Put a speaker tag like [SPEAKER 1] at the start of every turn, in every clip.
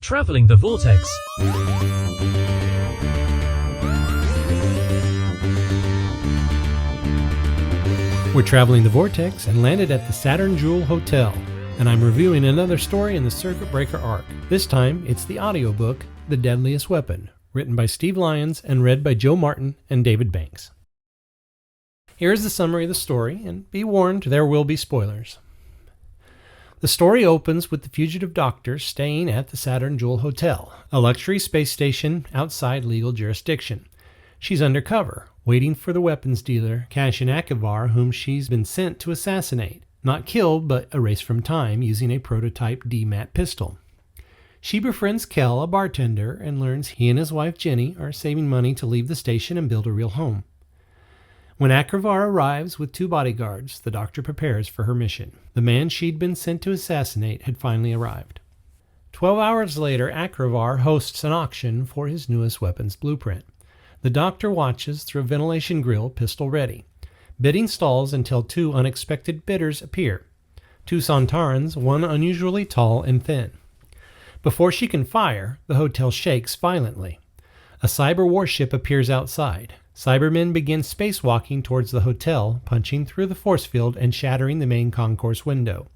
[SPEAKER 1] Traveling the Vortex.
[SPEAKER 2] We're traveling the Vortex and landed at the Saturn Jewel Hotel, and I'm reviewing another story in the Circuit Breaker arc. This time, it's the audiobook, The Deadliest Weapon, written by Steve Lyons and read by Joe Martin and David Banks. Here's the summary of the story, and be warned, there will be spoilers. The story opens with the Fugitive Doctor staying at the Saturn Jewel Hotel, a luxury space station outside legal jurisdiction. She's undercover, waiting for the weapons dealer, Cassian Akivar, whom she's been sent to assassinate. Not killed, but erased from time using a prototype DMAT pistol. She befriends Kel, a bartender, and learns he and his wife Jenny are saving money to leave the station and build a real home. When Akivar arrives with 2 bodyguards, the Doctor prepares for her mission. The man she'd been sent to assassinate had finally arrived. 12 hours later, Akivar hosts an auction for his newest weapons blueprint. The Doctor watches through a ventilation grill, pistol ready. Bidding stalls until 2 unexpected bidders appear. 2 Sontarans, one unusually tall and thin. Before she can fire, the hotel shakes violently. A cyber warship appears outside. Cybermen begin spacewalking towards the hotel, punching through the force field and shattering the main concourse window.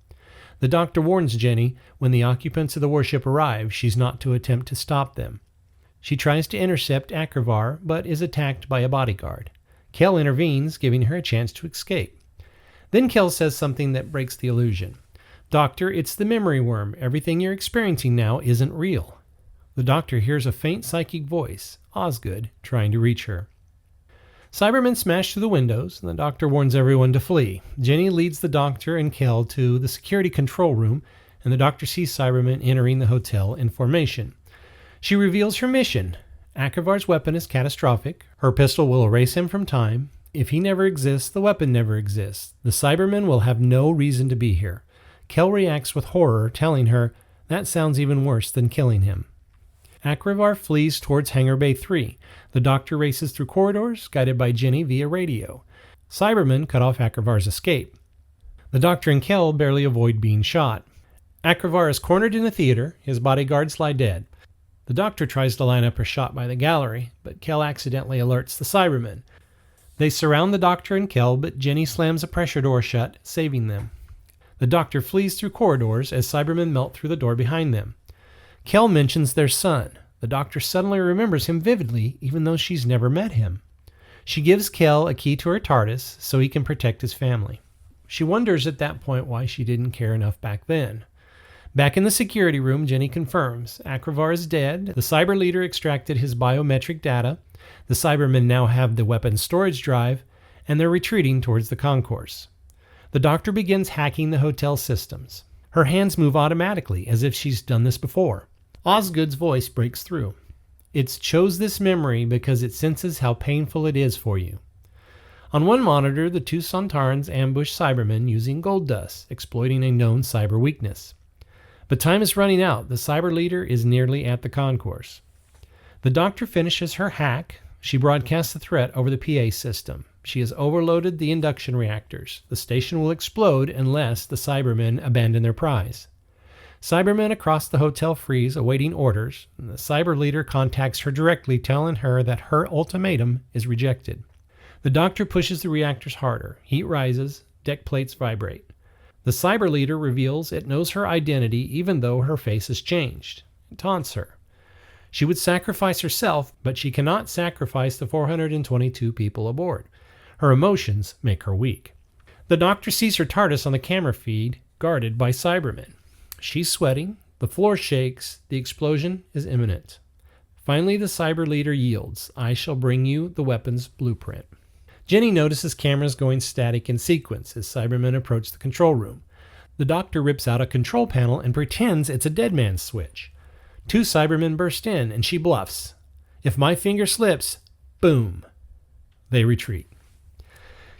[SPEAKER 2] The Doctor warns Jenny when the occupants of the warship arrive, she's not to attempt to stop them. She tries to intercept Akivar, but is attacked by a bodyguard. Kel intervenes, giving her a chance to escape. Then Kel says something that breaks the illusion. "Doctor, it's the memory worm. Everything you're experiencing now isn't real." The Doctor hears a faint psychic voice, Osgood, trying to reach her. Cybermen smash through the windows, and the Doctor warns everyone to flee. Jenny leads the Doctor and Kel to the security control room, and the Doctor sees Cybermen entering the hotel in formation. She reveals her mission. Akivar's weapon is catastrophic. Her pistol will erase him from time. If he never exists, the weapon never exists. The Cybermen will have no reason to be here. Kel reacts with horror, telling her, that sounds even worse than killing him. Akivar flees towards Hangar Bay 3. The Doctor races through corridors, guided by Jenny via radio. Cybermen cut off Akivar's escape. The Doctor and Kel barely avoid being shot. Akivar is cornered in a theater. His bodyguards lie dead. The Doctor tries to line up her shot by the gallery, but Kel accidentally alerts the Cybermen. They surround the Doctor and Kel, but Jenny slams a pressure door shut, saving them. The Doctor flees through corridors as Cybermen melt through the door behind them. Kel mentions their son. The Doctor suddenly remembers him vividly, even though she's never met him. She gives Kel a key to her TARDIS so he can protect his family. She wonders at that point why she didn't care enough back then. Back in the security room, Jenny confirms Akivar is dead. The Cyberleader extracted his biometric data. The Cybermen now have the weapons storage drive, and they're retreating towards the concourse. The Doctor begins hacking the hotel systems. Her hands move automatically, as if she's done this before. Osgood's voice breaks through. It chose this memory because it senses how painful it is for you. On one monitor, the 2 Sontarans ambush Cybermen using gold dust, exploiting a known cyber weakness. But time is running out. The Cyberleader is nearly at the concourse. The Doctor finishes her hack. She broadcasts the threat over the PA system. She has overloaded the induction reactors. The station will explode unless the Cybermen abandon their prize. Cybermen across the hotel freeze, awaiting orders, and the Cyberleader contacts her directly, telling her that her ultimatum is rejected. The Doctor pushes the reactors harder. Heat rises, deck plates vibrate. The Cyberleader reveals it knows her identity even though her face has changed. It taunts her. She would sacrifice herself, but she cannot sacrifice the 422 people aboard. Her emotions make her weak. The Doctor sees her TARDIS on the camera feed, guarded by Cybermen. She's sweating, the floor shakes, the explosion is imminent. Finally, the Cyberleader yields. I shall bring you the weapons blueprint. Jenny notices cameras going static in sequence as Cybermen approach the control room. The Doctor rips out a control panel and pretends it's a dead man's switch. 2 Cybermen burst in, and she bluffs. If my finger slips, boom. They retreat.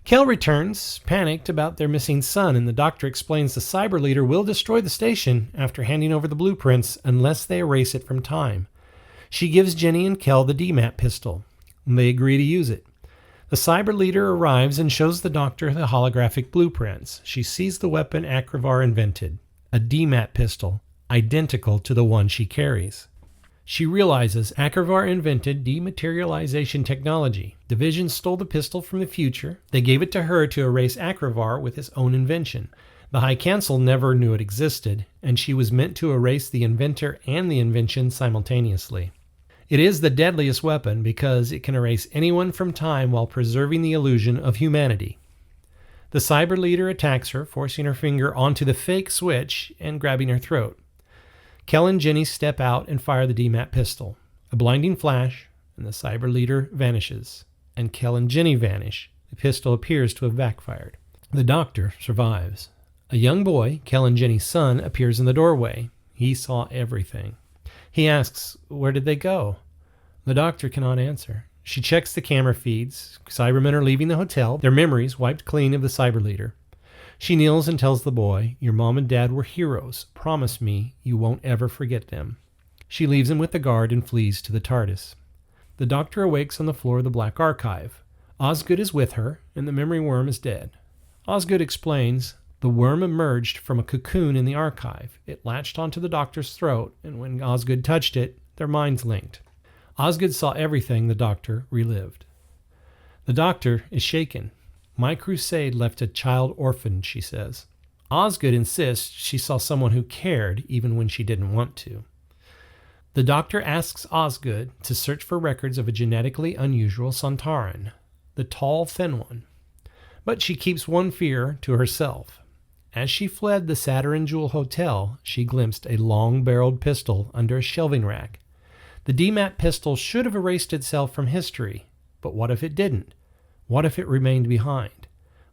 [SPEAKER 2] Kel returns, panicked about their missing son, and the Doctor explains the Cyberleader will destroy the station after handing over the blueprints unless they erase it from time. She gives Jenny and Kel the DMAT pistol, and they agree to use it. The Cyberleader arrives and shows the Doctor the holographic blueprints. She sees the weapon Akivar invented, a DMAT pistol, identical to the one she carries. She realizes Akravar invented dematerialization technology. Division stole the pistol from the future. They gave it to her to erase Akravar with his own invention. The High Council never knew it existed, and she was meant to erase the inventor and the invention simultaneously. It is the deadliest weapon because it can erase anyone from time while preserving the illusion of humanity. The Cyberleader attacks her, forcing her finger onto the fake switch and grabbing her throat. Kel and Jenny step out and fire the DMAT pistol. A blinding flash, and the Cyberleader vanishes. And Kel and Jenny vanish. The pistol appears to have backfired. The Doctor survives. A young boy, Kel and Jenny's son, appears in the doorway. He saw everything. He asks, "Where did they go?" The Doctor cannot answer. She checks the camera feeds. Cybermen are leaving the hotel, their memories wiped clean of the Cyberleader. She kneels and tells the boy, "Your mom and dad were heroes. Promise me you won't ever forget them." She leaves him with the guard and flees to the TARDIS. The Doctor awakes on the floor of the Black Archive. Osgood is with her, and the memory worm is dead. Osgood explains, "The worm emerged from a cocoon in the archive. It latched onto the Doctor's throat, and when Osgood touched it, their minds linked." Osgood saw everything the Doctor relived. The Doctor is shaken. "My crusade left a child orphaned," she says. Osgood insists she saw someone who cared even when she didn't want to. The Doctor asks Osgood to search for records of a genetically unusual Sontaran, the tall, thin one. But she keeps one fear to herself. As she fled the Saturn Jewel Hotel, she glimpsed a long-barreled pistol under a shelving rack. The DMAT pistol should have erased itself from history, but what if it didn't? What if it remained behind?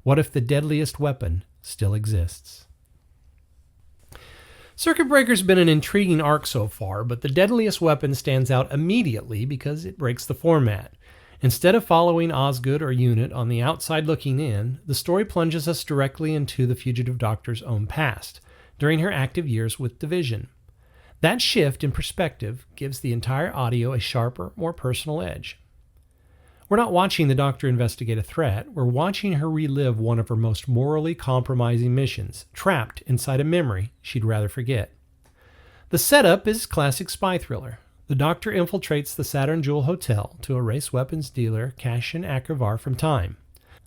[SPEAKER 2] What if the deadliest weapon still exists? Circuit Breaker's been an intriguing arc so far, but the deadliest weapon stands out immediately because it breaks the format. Instead of following Osgood or Unit on the outside looking in, the story plunges us directly into the Fugitive Doctor's own past, during her active years with Division. That shift in perspective gives the entire audio a sharper, more personal edge. We're not watching the Doctor investigate a threat, we're watching her relive one of her most morally compromising missions, trapped inside a memory she'd rather forget. The setup is classic spy thriller. The Doctor infiltrates the Saturn Jewel Hotel to erase weapons dealer Cassian Akravar from time.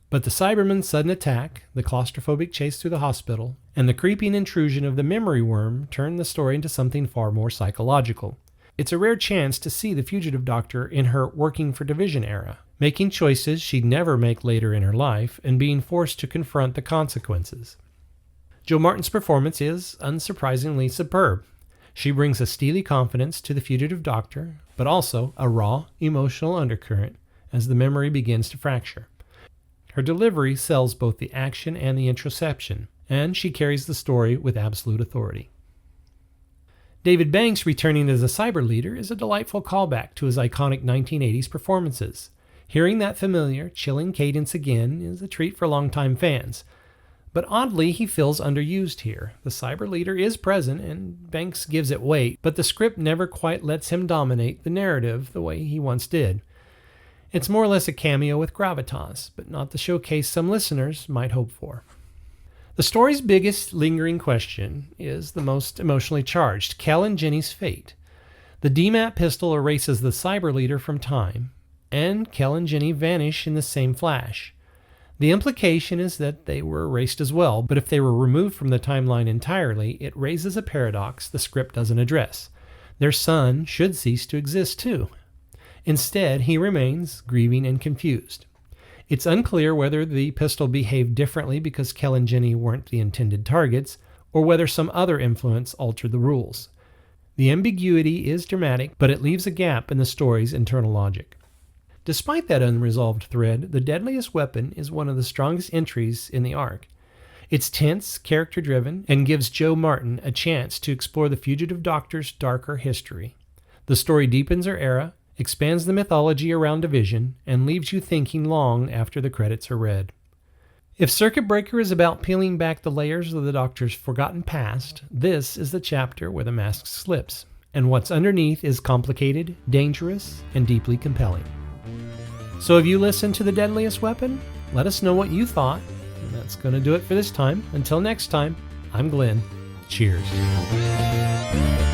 [SPEAKER 2] But the Cybermen's sudden attack, the claustrophobic chase through the hospital, and the creeping intrusion of the memory worm turn the story into something far more psychological. It's a rare chance to see the Fugitive Doctor in her working for Division era, making choices she'd never make later in her life and being forced to confront the consequences. Jo Martin's performance is, unsurprisingly, superb. She brings a steely confidence to the Fugitive Doctor, but also a raw, emotional undercurrent as the memory begins to fracture. Her delivery sells both the action and the introspection, and she carries the story with absolute authority. David Banks returning as a Cyberleader is a delightful callback to his iconic 1980s performances. Hearing that familiar, chilling cadence again is a treat for longtime fans. But oddly, he feels underused here. The Cyberleader is present, and Banks gives it weight, but the script never quite lets him dominate the narrative the way he once did. It's more or less a cameo with gravitas, but not the showcase some listeners might hope for. The story's biggest lingering question is the most emotionally charged, Kel and Jenny's fate. The DMAT pistol erases the Cyberleader from time, and Kel and Jenny vanish in the same flash. The implication is that they were erased as well, but if they were removed from the timeline entirely, it raises a paradox the script doesn't address. Their son should cease to exist too. Instead, he remains grieving and confused. It's unclear whether the pistol behaved differently because Kel and Jenny weren't the intended targets, or whether some other influence altered the rules. The ambiguity is dramatic, but it leaves a gap in the story's internal logic. Despite that unresolved thread, The Deadliest Weapon is one of the strongest entries in the arc. It's tense, character-driven, and gives Jo Martin a chance to explore the Fugitive Doctor's darker history. The story deepens her era, expands the mythology around Division, and leaves you thinking long after the credits are read. If Circuit Breaker is about peeling back the layers of the Doctor's forgotten past, this is the chapter where the mask slips, and what's underneath is complicated, dangerous, and deeply compelling. So have you listened to The Deadliest Weapon? Let us know what you thought. And that's going to do it for this time. Until next time, I'm Glenn. Cheers.